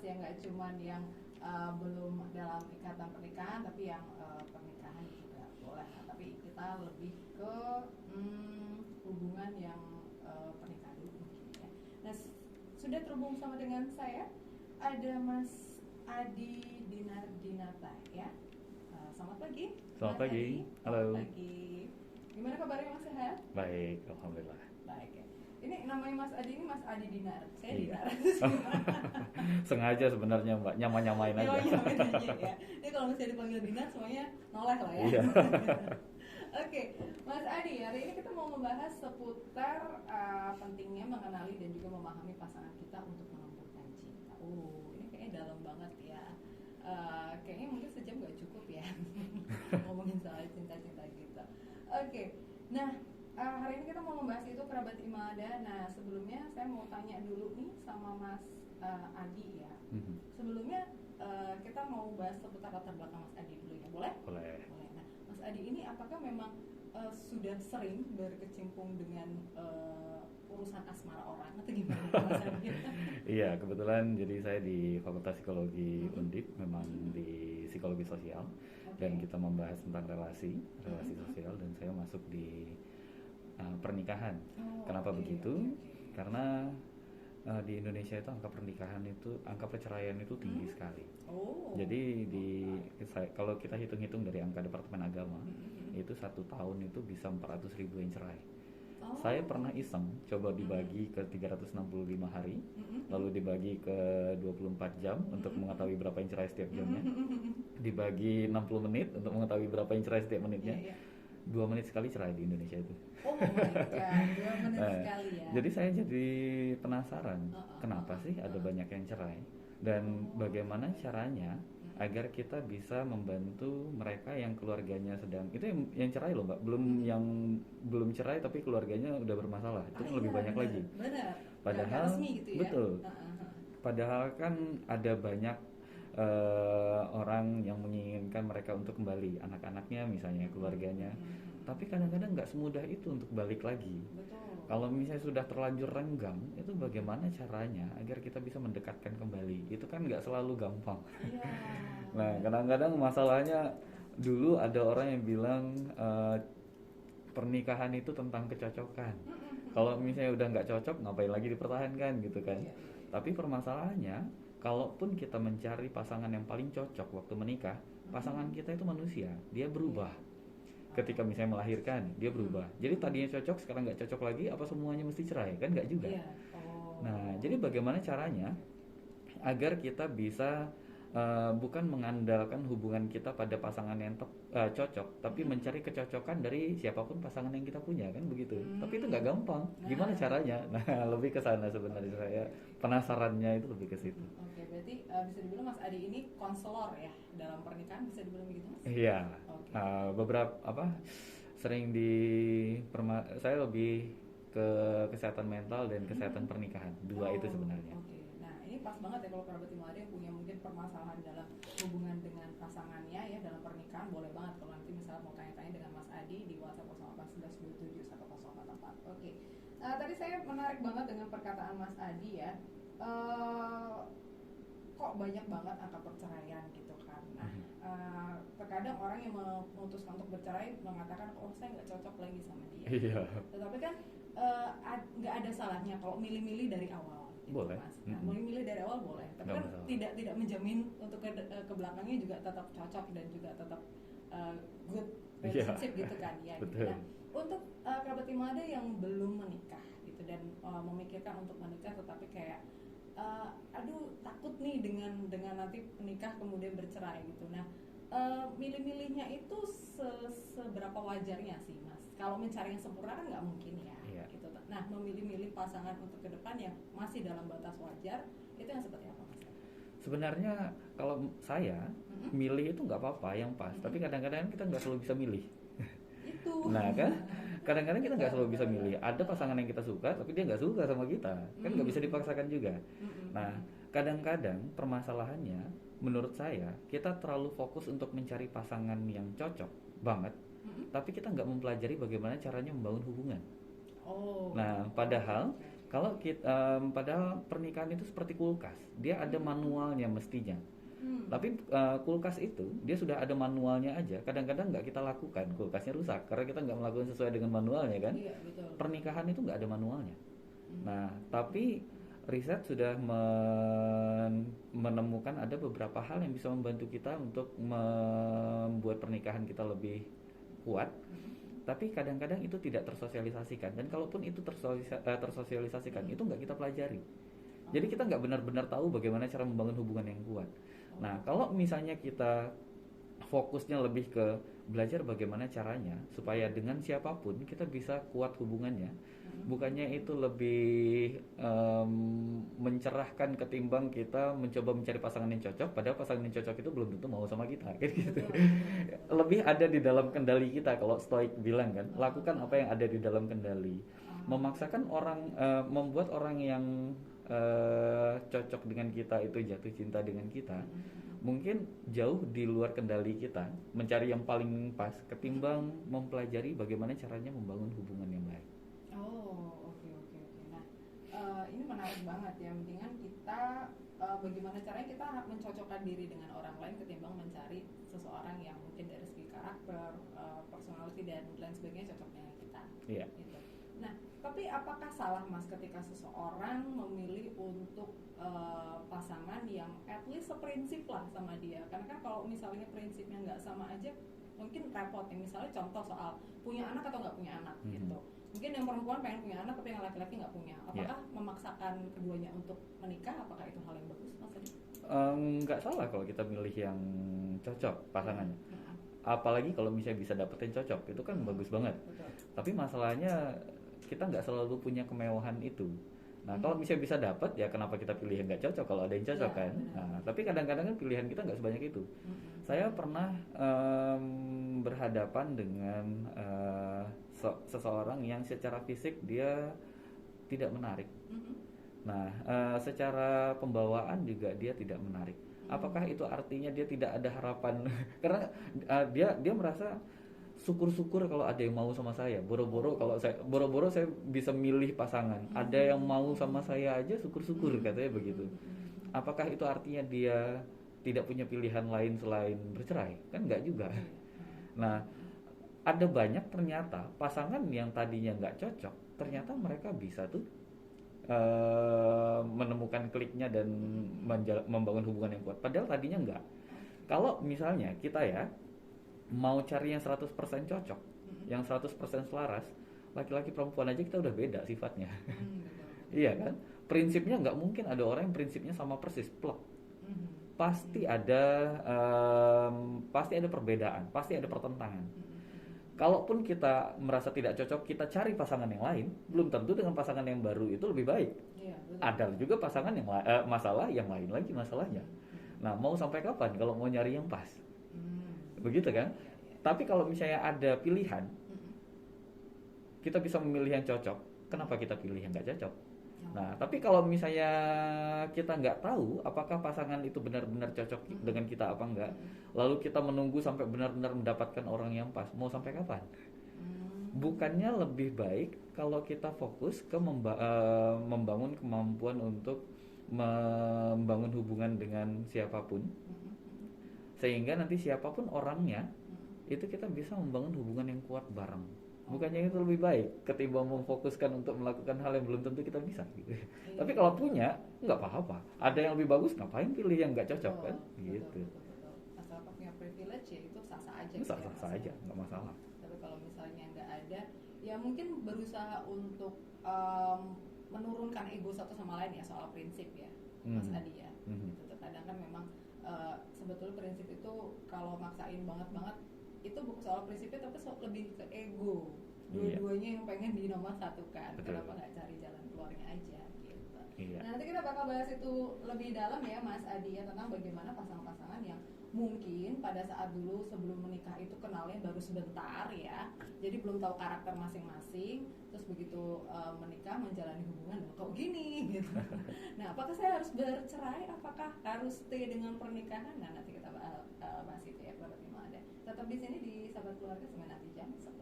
ya, nggak cuman yang belum dalam ikatan pernikahan, tapi yang pernikahan juga boleh. Nah, tapi kita lebih ke hubungan yang pernikahan dulu mungkin ya. Nah, sudah terhubung sama dengan saya ada Mas Adi Dinarta ya. Selamat pagi. Selamat Mas pagi. Adi. Halo. Selamat pagi. Gimana kabarnya, Mas, sehat? Baik, alhamdulillah. Baik ya. Ini namanya Mas Adi ini Mas Adi Dinar. Saya Iya. Dinar. Sengaja sebenarnya Mbak, nyamain aja. Oh iya, bedanya ya. Ini kalau misalnya dipanggil Dinar semuanya noleh lah ya. Iya. Oke, Mas Adi, hari ini kita mau membahas seputar pentingnya mengenali dan juga memahami pasangan kita untuk menumbuhkan cinta. Ini kayaknya dalam banget ya. Kayaknya mungkin sejam nggak cukup ya ngomongin soal cinta-cinta gitu. Oke, nah hari ini kita mau membahas itu kerabat Imada. Nah, sebelumnya saya mau tanya dulu nih sama Mas Adi ya. Sebelumnya kita mau bahas seputar latar belakang Mas Adi dulu ya, boleh? Boleh. Nah, Mas Adi ini apakah memang sudah sering berkecimpung dengan urusan asmara orang atau gimana Mas Adi? Iya, kebetulan jadi saya di Fakultas Psikologi Undip, memang di psikologi sosial. Dan kita membahas tentang relasi sosial, dan saya masuk di pernikahan. Kenapa begitu? Karena di Indonesia itu angka perceraian itu tinggi sekali. Jadi kalau kita hitung-hitung dari angka Departemen Agama, itu 1 tahun itu bisa 400.000 yang cerai. Saya pernah iseng coba dibagi ke 365 hari, lalu dibagi ke 24 jam untuk mengetahui berapa yang cerai setiap jamnya, dibagi 60 menit untuk mengetahui berapa yang cerai setiap menitnya. 2 menit sekali cerai di Indonesia itu. Oh my god, 2 menit sekali ya. Jadi saya jadi penasaran, kenapa sih ada banyak yang cerai, dan bagaimana caranya agar kita bisa membantu mereka yang keluarganya sedang, itu yang cerai loh Mbak, belum cerai tapi keluarganya udah bermasalah, itu kan lebih banyak lagi. Benar. Padahal resmi gitu ya? Betul. Padahal kan ada banyak orang yang menginginkan mereka untuk kembali, anak-anaknya misalnya, keluarganya. Tapi kadang-kadang nggak semudah itu untuk balik lagi. Betul. Kalau misalnya sudah terlanjur renggang, itu bagaimana caranya agar kita bisa mendekatkan kembali? Itu kan nggak selalu gampang. Iya. Nah, kadang-kadang masalahnya, dulu ada orang yang bilang pernikahan itu tentang kecocokan. Kalau misalnya udah nggak cocok, ngapain lagi dipertahankan gitu kan? Tapi permasalahannya, kalaupun kita mencari pasangan yang paling cocok waktu menikah, pasangan kita itu manusia, dia berubah. Ketika misalnya melahirkan, dia berubah. Jadi tadinya cocok, sekarang nggak cocok lagi, apa semuanya mesti cerai? Kan nggak juga. Nah, jadi bagaimana caranya agar kita bisa bukan mengandalkan hubungan kita pada pasangan yang cocok, tapi mencari kecocokan dari siapapun pasangan yang kita punya, kan begitu. Tapi itu nggak gampang. Gimana caranya? Nah, lebih ke sana sebenarnya, saya penasarannya itu lebih ke situ. Oke, berarti bisa dibilang Mas Adi ini konselor ya dalam pernikahan, bisa dibilang begitu Mas? Iya. Beberapa sering saya lebih ke kesehatan mental dan kesehatan pernikahan, dua itu sebenarnya. Ini pas banget ya kalau kerabat Imada yang punya mungkin permasalahan dalam hubungan dengan pasangannya ya dalam pernikahan, boleh banget kalau nanti misalnya mau tanya-tanya dengan Mas Adi di WhatsApp 0811271044. Oke. Tadi saya menarik banget dengan perkataan Mas Adi ya. Kok banyak banget angka perceraian gitu kan. Nah, terkadang orang yang memutuskan untuk bercerai mengatakan, oh saya nggak cocok lagi sama dia. Iya. Tetapi kan nggak ada salahnya kalau milih-milih dari awal. Boleh. Mas. Nah, milih dari awal boleh, tapi kan tidak menjamin untuk ke belakangnya juga tetap cocok dan juga tetap good relationship gitu kan ya. Betul. Nah, untuk kerabat Imada yang belum menikah gitu dan memikirkan untuk menikah tetapi kayak aduh takut nih dengan nanti menikah kemudian bercerai gitu. Nah, milih-milihnya itu seberapa wajarnya sih Mas? Kalau mencari yang sempurna kan nggak mungkin ya. Gitu. Nah, memilih-milih pasangan untuk ke depan yang masih dalam batas wajar, itu yang seperti apa Mas? Sebenarnya kalau saya milih itu nggak apa-apa, yang pas. Tapi kadang-kadang kita nggak selalu bisa milih. Itu. Nah kan, kadang-kadang kita nggak selalu bisa milih. Ada pasangan yang kita suka, tapi dia nggak suka sama kita, kan nggak bisa dipaksakan juga. Nah, kadang-kadang permasalahannya, menurut saya, kita terlalu fokus untuk mencari pasangan yang cocok banget, tapi kita nggak mempelajari bagaimana caranya membangun hubungan. Nah, padahal Kalau kita, padahal pernikahan itu seperti kulkas, dia ada manualnya mestinya. Tapi kulkas itu dia sudah ada manualnya aja. Kadang-kadang nggak kita lakukan, kulkasnya rusak karena kita nggak melakukan sesuai dengan manualnya kan. Iya, betul. Pernikahan itu nggak ada manualnya. Hmm. Nah, tapi riset sudah menemukan ada beberapa hal yang bisa membantu kita untuk membuat pernikahan kita lebih kuat. Tapi kadang-kadang itu tidak tersosialisasikan, dan kalaupun itu tersosialisasikan, itu nggak kita pelajari. Jadi kita nggak benar-benar tahu bagaimana cara membangun hubungan yang kuat. Nah, kalau misalnya kita fokusnya lebih ke belajar bagaimana caranya supaya dengan siapapun kita bisa kuat hubungannya, bukannya itu lebih mencerahkan ketimbang kita mencoba mencari pasangan yang cocok, padahal pasangan yang cocok itu belum tentu mau sama kita kan gitu. Lebih ada di dalam kendali kita, kalau Stoik bilang kan, lakukan apa yang ada di dalam kendali. Memaksakan orang, membuat orang yang cocok dengan kita itu jatuh cinta dengan kita, mungkin jauh di luar kendali kita mencari yang paling pas ketimbang mempelajari bagaimana caranya membangun hubungan yang baik. Oh, oke. Nah, ini menarik banget ya. Mendingan kita bagaimana caranya kita mencocokkan diri dengan orang lain ketimbang mencari seseorang yang mungkin dari segi karakter, personality dan lain sebagainya cocok dengan kita. Iya. Gitu. Nah, tapi apakah salah Mas ketika seseorang memilih untuk pasangan yang at least seprinsip lah sama dia? Karena kan kalau misalnya prinsipnya nggak sama aja, mungkin repot ya. Misalnya contoh soal punya anak atau nggak punya anak gitu. Mungkin yang perempuan pengen punya anak tapi yang laki-laki nggak punya. Apakah memaksakan keduanya untuk menikah? Apakah itu hal yang bagus, Mas Adi? Nggak salah kalau kita milih yang cocok pasangannya. Apalagi kalau misalnya bisa dapetin cocok, itu kan bagus banget. Betul. Tapi masalahnya kita nggak selalu punya kemewahan itu. Nah, kalau misalnya bisa dapat, ya kenapa kita pilih yang nggak cocok kalau ada yang cocok kan? Nah, tapi kadang-kadang kan pilihan kita nggak sebanyak itu. Saya pernah berhadapan dengan seseorang yang secara fisik dia tidak menarik. Nah, secara pembawaan juga dia tidak menarik. Apakah itu artinya dia tidak ada harapan? Karena dia merasa syukur-syukur kalau ada yang mau sama saya. Boro-boro saya bisa milih pasangan. Ada yang mau sama saya aja syukur-syukur, katanya begitu. Apakah itu artinya dia tidak punya pilihan lain selain bercerai? Kan enggak juga. Nah, ada banyak ternyata pasangan yang tadinya nggak cocok, ternyata mereka bisa tuh menemukan kliknya dan membangun hubungan yang kuat. Padahal tadinya enggak. Kalau misalnya kita ya mau cari yang 100% cocok, yang 100% selaras, laki-laki perempuan aja kita udah beda sifatnya. Iya kan? Prinsipnya nggak mungkin ada orang yang prinsipnya sama persis, plok. Pasti ada perbedaan, pasti ada pertentangan. Kalaupun kita merasa tidak cocok, kita cari pasangan yang lain, belum tentu dengan pasangan yang baru itu lebih baik. Ada juga pasangan yang masalah yang lain lagi masalahnya. Nah, mau sampai kapan kalau mau nyari yang pas? Begitu kan? Tapi kalau misalnya ada pilihan, kita bisa memilih yang cocok. Kenapa kita pilih yang nggak cocok? Nah, tapi kalau misalnya kita nggak tahu apakah pasangan itu benar-benar cocok dengan kita apa enggak, lalu kita menunggu sampai benar-benar mendapatkan orang yang pas, mau sampai kapan? Bukannya lebih baik kalau kita fokus ke membangun kemampuan untuk membangun hubungan dengan siapapun, sehingga nanti siapapun orangnya itu kita bisa membangun hubungan yang kuat bareng. Bukannya itu lebih baik ketimbang memfokuskan untuk melakukan hal yang belum tentu kita bisa gitu. Tapi kalau punya nggak apa-apa, ada yang lebih bagus, ngapain pilih yang nggak cocok kan gitu. Betul. Asal punya privilege ya itu sah-sah aja. Sah-sah aja, nggak masalah. Tapi kalau misalnya nggak ada, ya mungkin berusaha untuk menurunkan ego satu sama lain ya, soal prinsip ya, Mas Adi ya. Gitu. Terkadang kan memang sebetulnya prinsip itu kalau maksain banget itu bukan soal prinsipnya, tapi lebih ke ego. Dua-duanya yang pengen dinomor satukan. Kenapa nggak cari jalan keluarnya aja gitu. Nah, nanti kita bakal bahas itu lebih dalam ya, Mas Adi ya, tentang bagaimana pasangan-pasangan yang mungkin pada saat dulu sebelum menikah itu kenalnya baru sebentar ya, jadi belum tahu karakter masing-masing, terus begitu menikah menjalani hubungan kok gini gitu. Nah, apakah saya harus bercerai, apakah harus stay dengan pernikahan? Nah, nanti kita bahas itu ya, tetap di sini di Sahabat Keluarga sampai nanti jam 10.